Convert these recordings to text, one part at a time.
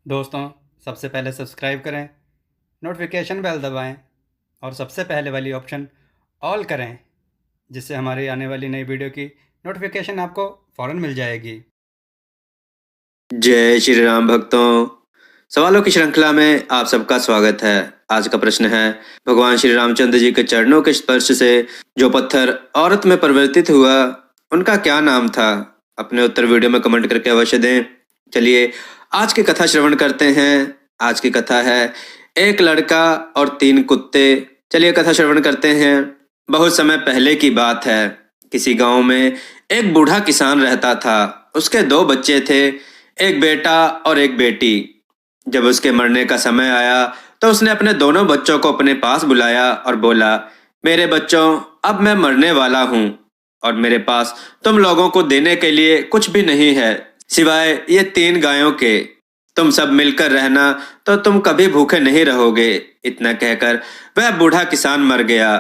दोस्तों, सबसे पहले सब्सक्राइब करें, नोटिफिकेशन बेल दबाएं और सबसे पहले वाली ऑप्शन ऑल करें, जिससे हमारी आने वाली नई वीडियो की नोटिफिकेशन आपको फ़ौरन मिल जाएगी। जय श्री राम भक्तों। सवालों की श्रृंखला में आप सबका स्वागत है। आज का प्रश्न है, भगवान श्री रामचंद्र जी के चरणों के स्पर्श से जो पत्थर औरत में परिवर्तित हुआ, उनका क्या नाम था? अपने उत्तर वीडियो में कमेंट करके अवश्य दें। चलिए आज की कथा श्रवण करते हैं। आज की कथा है एक लड़का और 3 कुत्ते। चलिए कथा श्रवण करते हैं। बहुत समय पहले की बात है। किसी गांव में एक बूढ़ा किसान रहता था। उसके 2 बच्चे थे, एक बेटा और एक बेटी। जब उसके मरने का समय आया तो उसने अपने दोनों बच्चों को अपने पास बुलाया और बोला, मेरे बच्चों, अब मैं मरने वाला हूँ और मेरे पास तुम लोगों को देने के लिए कुछ भी नहीं है सिवाय ये 3 गायों के। तुम सब मिलकर रहना तो तुम कभी भूखे नहीं रहोगे। इतना कहकर वह बूढ़ा किसान मर गया।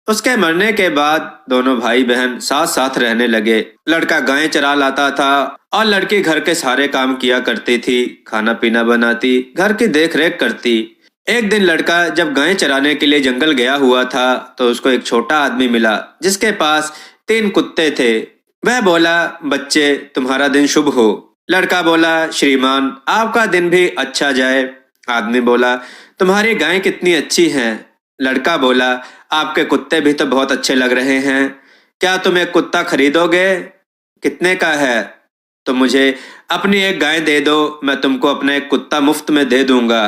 उसके मरने के बाद दोनों भाई बहन साथ साथ रहने लगे। लड़का गायें चरा लाता था और लड़की घर के सारे काम किया करती थी, खाना पीना बनाती, घर की देख रेख करती। एक दिन लड़का जब गायें चराने के लिए जंगल गया हुआ था तो उसको एक छोटा आदमी मिला जिसके पास 3 कुत्ते थे। वह बोला, बच्चे, तुम्हारा दिन शुभ हो। लड़का बोला, श्रीमान, आपका दिन भी अच्छा जाए। आदमी बोला, तुम्हारी गायें कितनी अच्छी हैं। लड़का बोला, आपके कुत्ते भी तो बहुत अच्छे लग रहे हैं। क्या तुम एक कुत्ता खरीदोगे? कितने का है? तो मुझे अपनी एक गाय दे दो, मैं तुमको अपना एक कुत्ता मुफ्त में दे दूंगा।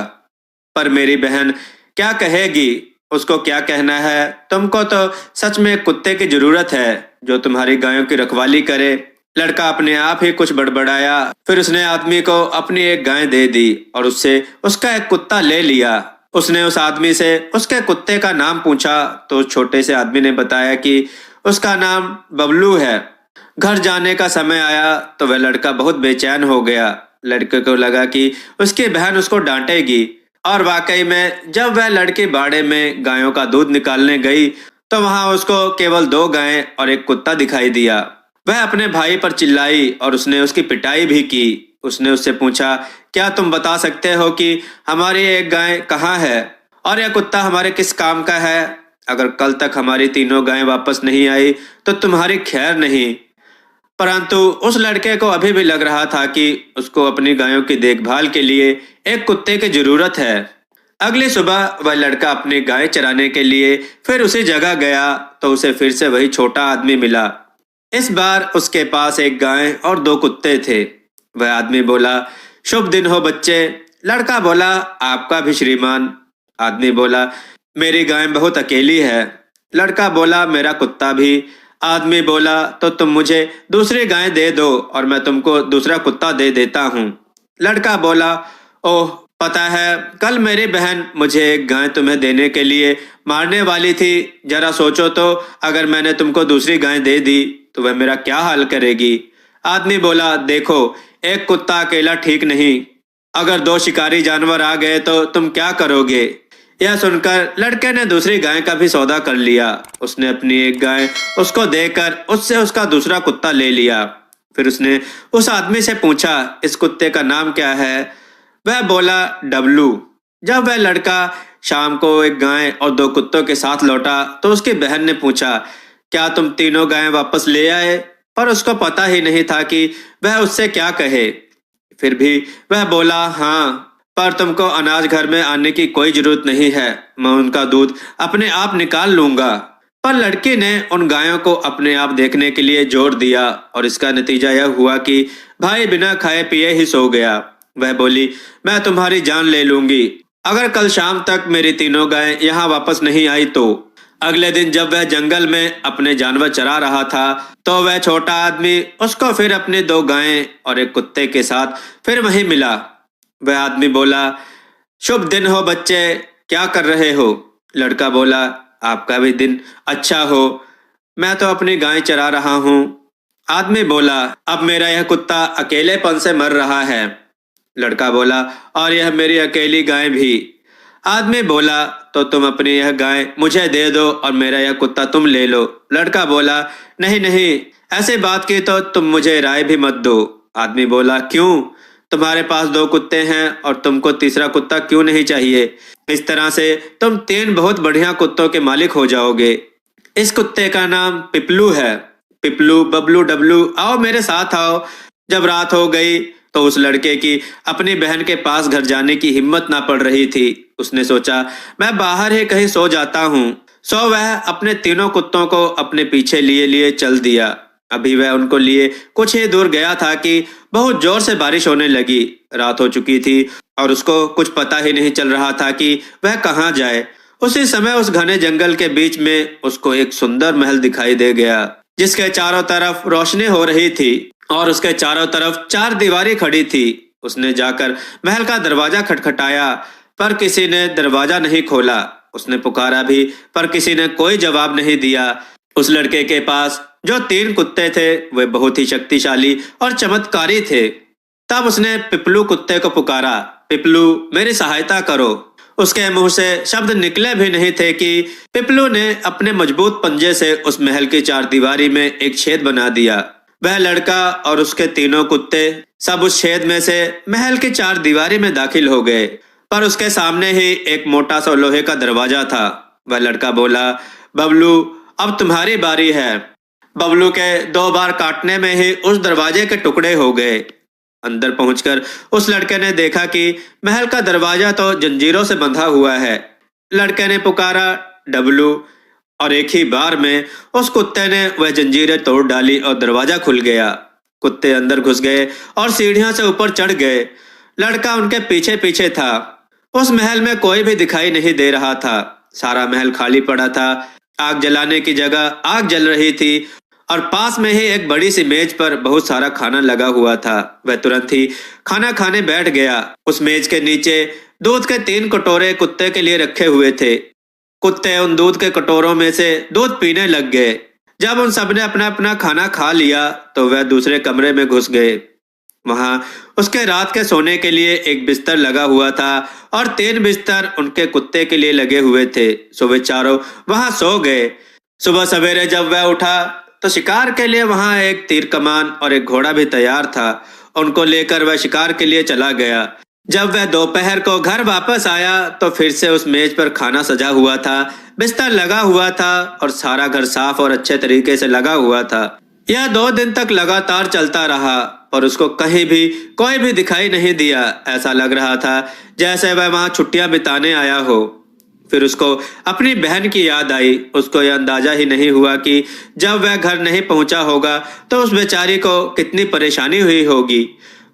पर मेरी बहन क्या कहेगी? उसको क्या कहना है? तुमको तो सच में एक कुत्ते की जरूरत है जो तुम्हारी गायों की रखवाली करे। लड़का अपने आप ही कुछ बड़बड़ाया। फिर उसने आदमी को अपनी एक गाय दे दी और उससे उसका एक कुत्ता ले लिया। उसने उस आदमी से उसके कुत्ते का नाम पूछा तो उस छोटे से आदमी ने बताया कि उसका नाम बबलू है। घर जाने का समय आया तो वह लड़का बहुत बेचैन हो गया। लड़के को लगा कि उसकी बहन उसको डांटेगी और वाकई में जब वह लड़की बाड़े में गायों का दूध निकालने गई तो वहां उसको केवल 2 गायें और एक कुत्ता दिखाई दिया। वह अपने भाई पर चिल्लाई और उसने उसकी पिटाई भी की। उसने उससे पूछा, क्या तुम बता सकते हो कि हमारी एक गाय कहाँ है और यह कुत्ता हमारे किस काम का है? अगर कल तक हमारी तीनों गायें वापस नहीं आई तो तुम्हारी खैर नहीं। परंतु उस लड़के को अभी भी लग रहा था कि उसको अपनी गायों की देखभाल के लिए एक कुत्ते की जरूरत है। अगली सुबह वह लड़का अपनी गाय चराने के लिए फिर उसी जगह गया तो उसे फिर से वही छोटा आदमी मिला। इस बार उसके पास एक गाय और 2 कुत्ते थे। वह आदमी बोला, शुभ दिन हो बच्चे। लड़का बोला, आपका भी श्रीमान। आदमी बोला, मेरी गाय बहुत अकेली है। लड़का बोला, मेरा कुत्ता भी। आदमी बोला, तो तुम मुझे दूसरी गाय दे दो और मैं तुमको दूसरा कुत्ता दे देता हूँ। लड़का बोला, ओह, पता है कल मेरी बहन मुझे एक गाय तुम्हें देने के लिए मारने वाली थी। जरा सोचो तो, अगर मैंने तुमको दूसरी गाय दे दी तो वह मेरा क्या हाल करेगी? आदमी बोला, देखो, एक कुत्ता अकेला ठीक नहीं। अगर 2 शिकारी जानवर आ गए तो तुम क्या करोगे? यह सुनकर लड़के ने दूसरी गाय का भी सौदा कर लिया। उसने अपनी एक गाय उसको देकर उससे उसका दूसरा कुत्ता ले लिया। फिर उसने उस आदमी से पूछा, इस कुत्ते का नाम क्या है? वह बोला, डब्लू। जब वह लड़का शाम को एक गाय और 2 कुत्तों के साथ लौटा तो उसकी बहन ने पूछा, क्या तुम तीनों गायें वापस ले आए? पर उसको पता ही नहीं था कि वह उससे क्या कहे। फिर भी वह बोला, हाँ, पर तुमको अनाज घर में आने की कोई जरूरत नहीं है। मैं उनका दूध अपने आप निकाल लूंगा। पर लड़की ने उन गायों को अपने आप देखने के लिए जोर दिया और इसका नतीजा यह हुआ कि भाई बिना खाए पिए ही सो गया। वह बोली, मैं तुम्हारी जान ले लूंगी अगर कल शाम तक मेरी तीनों गायें यहाँ वापस नहीं आई तो। अगले दिन जब वह जंगल में अपने जानवर चरा रहा था तो वह छोटा आदमी उसको फिर अपनी 2 गायें और एक कुत्ते के साथ फिर वहीं मिला। वह आदमी बोला, शुभ दिन हो बच्चे, क्या कर रहे हो? लड़का बोला, आपका भी दिन अच्छा हो, मैं तो अपनी गाय चरा रहा हूँ। आदमी बोला, अब मेरा यह कुत्ता अकेलेपन से मर रहा है। लड़का बोला, और यह मेरी अकेली गाय भी। आदमी बोला, तो तुम अपनी यह गाय मुझे दे दो और मेरा यह कुत्ता तुम ले लो। लड़का बोला, नहीं नहीं, ऐसी बात की तो तुम मुझे राय भी मत दो। आदमी बोला, क्यों? तुम्हारे पास 2 कुत्ते हैं और तुमको तीसरा कुत्ता क्यों नहीं चाहिए? इस तरह से तुम 3 बहुत बढ़िया कुत्तों के मालिक हो जाओगे। इस कुत्ते का नाम पिपलू है। पिपलू, बबलू, डबलू, आओ मेरे साथ आओ। जब रात हो गई तो उस लड़के की अपनी बहन के पास घर जाने की हिम्मत ना पड़ रही थी। उसने सोचा, मैं बाहर ही कहीं सो जाता हूँ। सो वह अपने तीनों कुत्तों को अपने पीछे लिए लिए चल दिया। अभी वह उनको लिए कुछ ही दूर गया था कि बहुत जोर से बारिश होने लगी। रात हो चुकी थी और उसको कुछ पता ही नहीं चल रहा था कि वह कहाँ जाए। उसी समय उस घने जंगल के बीच में उसको एक सुंदर महल दिखाई दे गया, जिसके चारों तरफ रोशनी हो रही थी और उसके चारों तरफ 4 दीवारें खड़ी थी। उसने जाकर महल का दरवाजा खटखटाया, पर किसी ने दरवाजा नहीं खोला। उसने पुकारा भी, पर किसी ने कोई जवाब नहीं दिया। उस लड़के के पास जो 3 कुत्ते थे वे बहुत ही शक्तिशाली और चमत्कारी थे। तब उसने पिपलू कुत्ते को पुकारा, पिपलू मेरी सहायता करो। उसके मुंह से शब्द निकले भी नहीं थे कि पिपलू ने अपने मजबूत पंजे से उस महल की 4 दीवारी में एक छेद बना दिया। वह लड़का और उसके तीनों कुत्ते सब उस छेद में से महल की 4 दीवारी में दाखिल हो गए, पर उसके सामने ही एक मोटा सा लोहे का दरवाजा था। वह लड़का बोला, बबलू अब तुम्हारी बारी है। बबलू के 2 बार काटने में ही उस दरवाजे के टुकड़े हो गए। अंदर पहुंचकर उस लड़के ने देखा कि महल का दरवाजा तो जंजीरों से बंधा हुआ है। लड़के ने पुकारा, डबलू, और एक ही बार में उस कुत्ते ने वह जंजीरें तोड़ डाली और दरवाजा खुल गया। कुत्ते अंदर घुस गए और सीढ़ियों से ऊपर चढ़ गए। लड़का उनके पीछे पीछे था। उस महल में कोई भी दिखाई नहीं दे रहा था। सारा महल खाली पड़ा था। आग जलाने की जगह आग जल रही थी और पास में ही एक बड़ी सी मेज पर बहुत सारा खाना लगा हुआ था। वह तुरंत ही खाना खाने बैठ गया। उस मेज के नीचे दूध के 3 कटोरे कुत्ते के लिए रखे हुए थे। कुत्ते उन दूध के कटोरों में से दूध पीने लग गए। जब उन सब ने अपना अपना खाना खा लिया तो वह दूसरे कमरे में घुस गए। वहां उसके रात के सोने के लिए एक बिस्तर लगा हुआ था और 3 बिस्तर उनके कुत्ते के लिए लगे हुए थे। सो वे चारों वहां सो गए। सुबह सवेरे जब वह उठा तो शिकार के लिए वहां एक तीर कमान और एक घोड़ा भी तैयार था। उनको लेकर वह शिकार के लिए चला गया। जब वह दोपहर को घर वापस आया तो फिर से उस मेज पर खाना सजा हुआ था, बिस्तर लगा हुआ था और सारा घर साफ और अच्छे तरीके से लगा हुआ था। यह 2 दिन तक लगातार चलता रहा, पर उसको कहीं भी कोई भी दिखाई नहीं दिया। ऐसा लग रहा था जैसे वह वहां छुट्टियां बिताने आया हो। फिर उसको अपनी बहन की याद आई। उसको यह अंदाजा ही नहीं हुआ कि जब वह घर नहीं पहुंचा होगा तो उस बेचारी को कितनी परेशानी हुई होगी।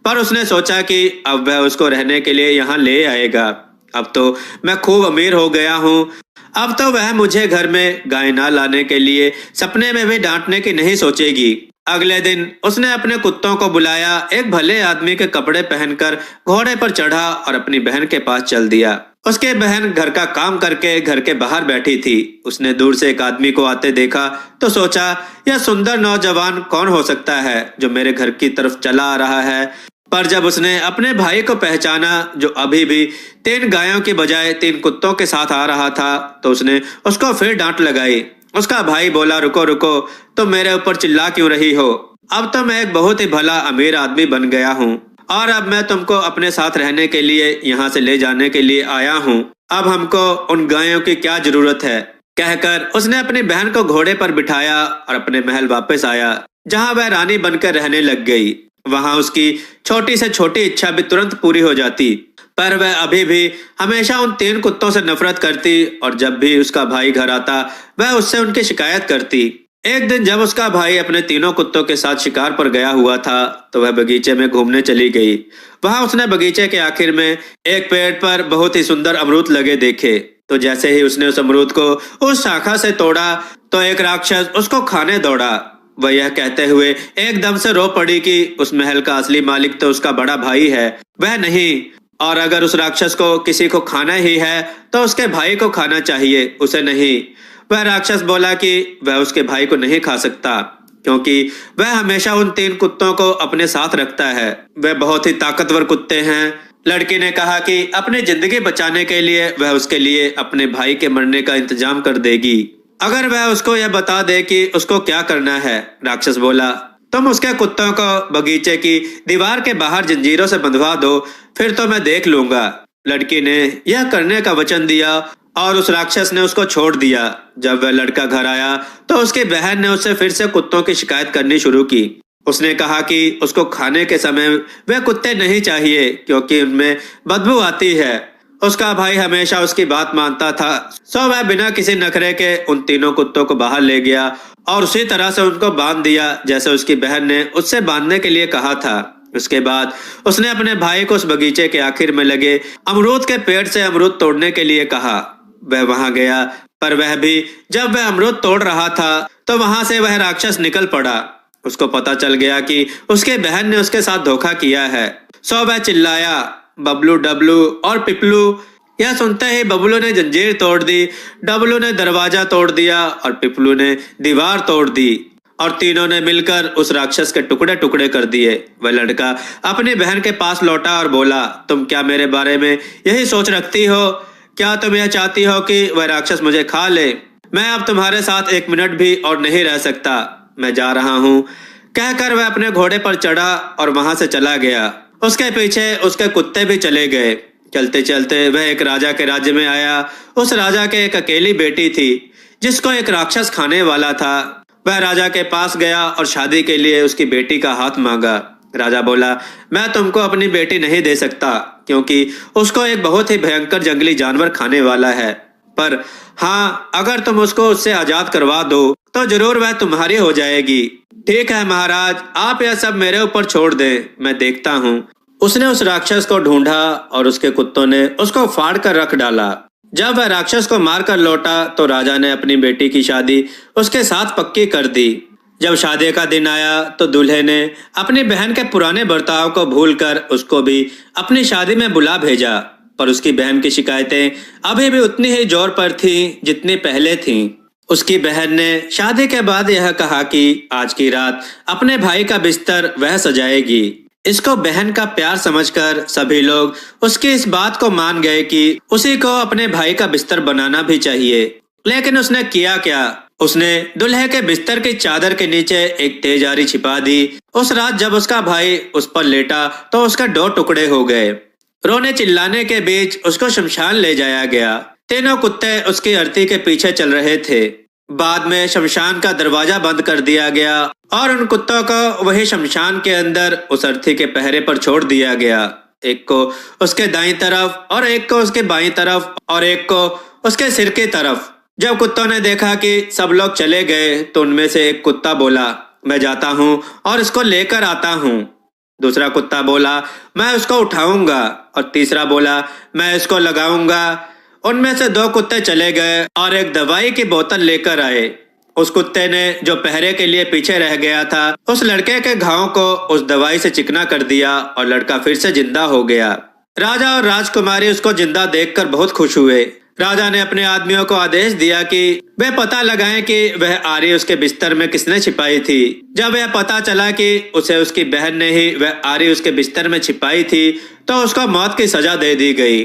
पर उसने सोचा कि अब वह उसको रहने के लिए यहाँ ले आएगा। अब तो मैं खूब अमीर हो गया हूँ। अब तो वह मुझे घर में गाय ना लाने के लिए सपने में भी डांटने की नहीं सोचेगी। अगले दिन उसने अपने कुत्तों को बुलाया। एक भले आदमी के कपड़े पहनकर घोड़े पर चढ़ा और अपनी बहन के पास चल दिया। उसके बहन घर का काम करके घर के बाहर बैठी थी। उसने दूर से एक आदमी को आते देखा तो सोचा, यह सुंदर नौजवान कौन हो सकता है जो मेरे घर की तरफ चला आ रहा है। पर जब उसने अपने भाई को पहचाना जो अभी भी 3 गायों की बजाय 3 कुत्तों के साथ आ रहा था, तो उसने उसको फिर डांट लगाई। उसका भाई बोला, रुको रुको, तुम मेरे ऊपर चिल्ला क्यों रही हो? अब तो मैं एक बहुत ही भला अमीर आदमी बन गया हूँ और अब मैं तुमको अपने साथ रहने के लिए यहाँ से ले जाने के लिए आया हूँ। अब हमको उन गायों की क्या जरूरत है? कहकर उसने अपनी बहन को घोड़े पर बिठाया और अपने महल वापस आया, जहाँ वह रानी बनकर रहने लग गई। वहां उसकी छोटी से छोटी इच्छा भी तुरंत पूरी हो जाती, पर वह अभी भी हमेशा उन 3 कुत्तों से नफरत करती और जब भी उसका भाई घर आता वह उससे उनकी शिकायत करती। एक दिन जब उसका भाई अपने 3 कुत्तों के साथ शिकार पर गया हुआ था तो वह बगीचे में घूमने चली गई। वहां उसने बगीचे के आखिर में एक पेड़ पर बहुत ही सुंदर अमरूद लगे देखे। तो जैसे ही उसने उस अमरूद को उस शाखा से तोड़ा तो एक राक्षस उसको खाने दौड़ा। वह यह कहते हुए एकदम से रो पड़ी कि उस महल का असली मालिक तो उसका बड़ा भाई है, वह नहीं। और अगर उस राक्षस को किसी को खाना ही है तो उसके भाई को खाना चाहिए, उसे नहीं। वह राक्षस बोला कि वह उसके भाई को नहीं खा सकता क्योंकि वह हमेशा उन 3 कुत्तों को अपने साथ रखता है। वह बहुत ही ताकतवर कुत्ते हैं। लड़की ने कहा कि अपनी जिंदगी बचाने के लिए वह उसके लिए अपने भाई के मरने का इंतजाम कर देगी अगर वह उसको यह बता दे कि उसको क्या करना है। राक्षस बोला, तुम उसके कुत्तों को बगीचे की दीवार के बाहर जंजीरों से बंधवा दो, फिर तो मैं देख लूंगा। लड़की ने यह करने का वचन दिया और उस राक्षस ने उसको छोड़ दिया। जब वह लड़का घर आया तो उसकी बहन ने उससे फिर से कुत्तों की शिकायत करनी शुरू की। उसने कहा कि उसको खाने के समय वह कुत्ते नहीं चाहिए क्योंकि उनमें बदबू आती है। उसका भाई हमेशा उसकी बात मानता था, सो वह बिना किसी नखरे के उन तीनों कुत्तों को बाहर ले गया और उसी तरह से उनको बांध दिया जैसे उसकी बहन ने उससे बांधने के लिए कहा था। उसके बाद उसने अपने भाई को उस बगीचे के आखिर में लगे अमरूद के पेड़ से अमरूद तोड़ने के लिए कहा। वह वहां गया, पर वह भी जब वह अमरूद तोड़ रहा था तो वहां से वह राक्षस निकल पड़ा। उसको पता चल गया कि उसके बहन ने उसके साथ धोखा किया है। सो वह चिल्लाया, बबलू डबलू और पिपलू। यह सुनते ही बबलू ने जंजीर तोड़ दी, डबलू ने दरवाजा तोड़ दिया और पिपलू ने दीवार तोड़ दी और तीनों ने मिलकर उस राक्षस के टुकड़े टुकड़े कर दिए। वह लड़का अपनी बहन के पास लौटा और बोला, तुम क्या मेरे बारे में यही सोच रखती हो? क्या तुम यह चाहती हो कि वह राक्षस मुझे खा ले? मैं अब तुम्हारे साथ 1 मिनट भी और नहीं रह सकता, मैं जा रहा हूँ। कहकर वह अपने घोड़े पर चढ़ा और वहां से चला गया। उसके पीछे उसके कुत्ते भी चले गए। चलते चलते वह एक राजा के राज्य में आया। उस राजा के एक अकेली बेटी थी जिसको एक राक्षस खाने वाला था। वह राजा के पास गया और शादी के लिए उसकी बेटी का हाथ मांगा। राजा बोला, मैं तुमको अपनी बेटी नहीं दे सकता क्योंकि उसको एक बहुत ही भयंकर जंगली जानवर खाने वाला है, पर हाँ, अगर तुम उसको उससे आजाद करवा दो तो जरूर वह तुम्हारी हो जाएगी। ठीक है महाराज, आप यह सब मेरे ऊपर छोड़ दें, मैं देखता हूँ। उसने उस राक्षस को ढूंढा और उसके कुत्तों ने उसको फाड़ कर रख डाला। जब वह राक्षस को मारकर लौटा तो राजा ने अपनी बेटी की शादी उसके साथ पक्की कर दी। जब शादी का दिन आया तो दूल्हे ने अपनी बहन के पुराने बर्ताव को भूलकर उसको भी अपनी शादी में बुला भेजा, पर उसकी बहन की शिकायतें अभी भी उतनी ही जोर पर थीं जितनी पहले थीं। उसकी बहन ने शादी के बाद यह कहा कि आज की रात अपने भाई का बिस्तर वह सजाएगी। इसको बहन का प्यार समझकर सभी लोग उसकी इस बात को मान गए कि उसी को अपने भाई का बिस्तर बनाना भी चाहिए। लेकिन उसने किया क्या? उसने दूल्हे के बिस्तर की चादर के नीचे एक तेज आरी छिपा दी। उस रात जब उसका भाई उस पर लेटा तो उसका 2 टुकड़े हो गए। रोने चिल्लाने के बीच उसको शमशान ले जाया गया। तीनों कुत्ते उसकी अर्थी के पीछे चल रहे थे। बाद में शमशान का दरवाजा बंद कर दिया गया और उन कुत्तों को वही शमशान के अंदर उस अर्थी के पहरे पर छोड़ दिया गया। एक को उसके दाईं तरफ और एक को उसके बाईं तरफ और एक को उसके सिर की तरफ। जब कुत्तों ने देखा कि सब लोग चले गए तो उनमें से एक कुत्ता बोला, मैं जाता हूँ और इसको लेकर आता हूँ। दूसरा कुत्ता बोला, मैं उसको उठाऊंगा, और तीसरा बोला, मैं इसको लगाऊंगा। उनमें से 2 कुत्ते चले गए और एक दवाई की बोतल लेकर आए। उस कुत्ते ने जो पहरे के लिए पीछे रह गया था उस लड़के के घाव को उस दवाई से चिकना कर दिया और लड़का फिर से जिंदा हो गया। राजा और राजकुमारी उसको जिंदा देखकर बहुत खुश हुए। राजा ने अपने आदमियों को आदेश दिया कि वे पता लगाएं कि वह आरी उसके बिस्तर में किसने छिपाई थी। जब यह पता चला कि उसे उसकी बहन ने ही वह आरी उसके बिस्तर में छिपाई थी तो उसको मौत की सजा दे दी गई।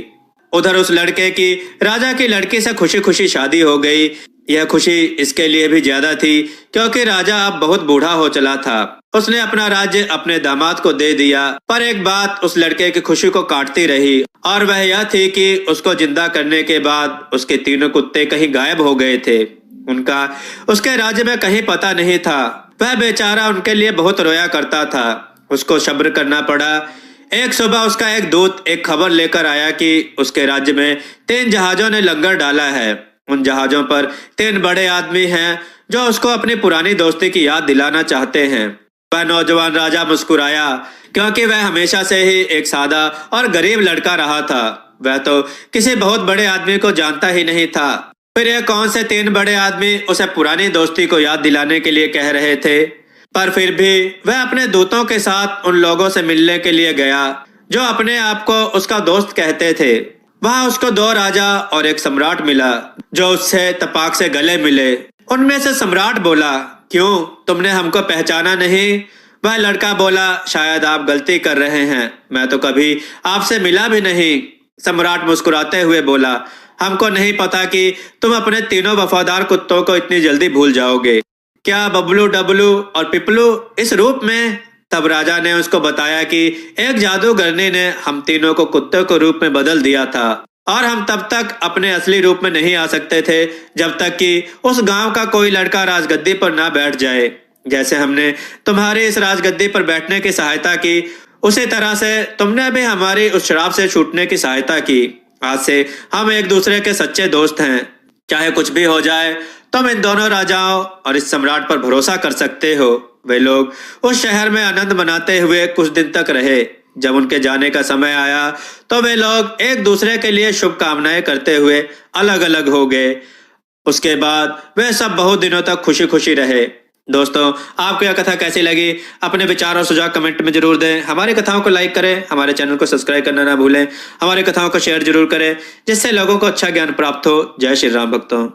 उधर उस लड़के की राजा की लड़की से खुशी खुशी शादी हो गई। यह खुशी इसके लिए भी ज्यादा थी क्योंकि राजा अब बहुत बूढ़ा हो चला था। उसने अपना राज्य अपने दामाद को दे दिया, पर एक बात उस लड़के की खुशी को काटती रही और वह यह थी कि उसको जिंदा करने के बाद उसके 3 कुत्ते कहीं गायब हो गए थे। उनका उसके राज्य में कहीं पता नहीं था। वह बेचारा उनके लिए बहुत रोया करता था। उसको सब्र करना पड़ा। एक सुबह उसका एक दूत एक खबर लेकर आया कि उसके राज्य में 3 जहाजों ने लंगर डाला है। उन जहाजों पर 3 बड़े आदमी हैं जो उसको अपनी पुरानी दोस्ती की याद दिलाना चाहते हैं। वह नौजवान राजा मुस्कुराया क्योंकि वह हमेशा से ही एक सादा और गरीब लड़का रहा था। वह तो किसी बहुत बड़े आदमी को जानता ही नहीं था। फिर यह कौन से 3 बड़े आदमी उसे पुरानी दोस्ती को याद दिलाने के लिए कह रहे थे? पर फिर भी वह अपने दूतों के साथ उन लोगों से मिलने के लिए गया जो अपने आप को उसका दोस्त कहते थे। वहां उसको 2 राजा और एक सम्राट मिला जो उससे तपाक से गले मिले। उनमें से सम्राट बोला, क्यों, तुमने हमको पहचाना नहीं? वह लड़का बोला, शायद आप गलती कर रहे हैं, मैं तो कभी आपसे मिला भी नहीं। सम्राट मुस्कुराते हुए बोला, हमको नहीं पता कि तुम अपने 3 वफादार कुत्तों को इतनी जल्दी भूल जाओगे। क्या बबलू डबलू और पिपलू इस रूप में? तब राजा ने उसको बताया कि एक जादूगरनी ने हम तीनों को कुत्ते के रूप में बदल दिया था और हम तब तक अपने असली रूप में नहीं आ सकते थे जब तक कि उस गांव का कोई लड़का राजगद्दी पर ना बैठ जाए। जैसे हमने तुम्हारी इस राजगद्दी पर बैठने की सहायता की, उसी तरह से तुमने भी हमारी उस शराब से छूटने की सहायता की। आज से हम एक दूसरे के सच्चे दोस्त हैं। चाहे कुछ भी हो जाए, तुम इन दोनों राजाओं और इस सम्राट पर भरोसा कर सकते हो। वे लोग उस शहर में आनंद मनाते हुए कुछ दिन तक रहे। जब उनके जाने का समय आया तो वे लोग एक दूसरे के लिए शुभकामनाएं करते हुए अलग अलग हो गए। उसके बाद वे सब बहुत दिनों तक खुशी खुशी रहे। दोस्तों, आपको यह कथा कैसी लगी? अपने विचार और सुझाव कमेंट में जरूर दें। हमारी कथाओं को लाइक करें, हमारे चैनल को सब्सक्राइब करना ना भूलें। हमारी कथाओं को शेयर जरूर करें जिससे लोगों को अच्छा ज्ञान प्राप्त हो। जय श्री राम भक्तों।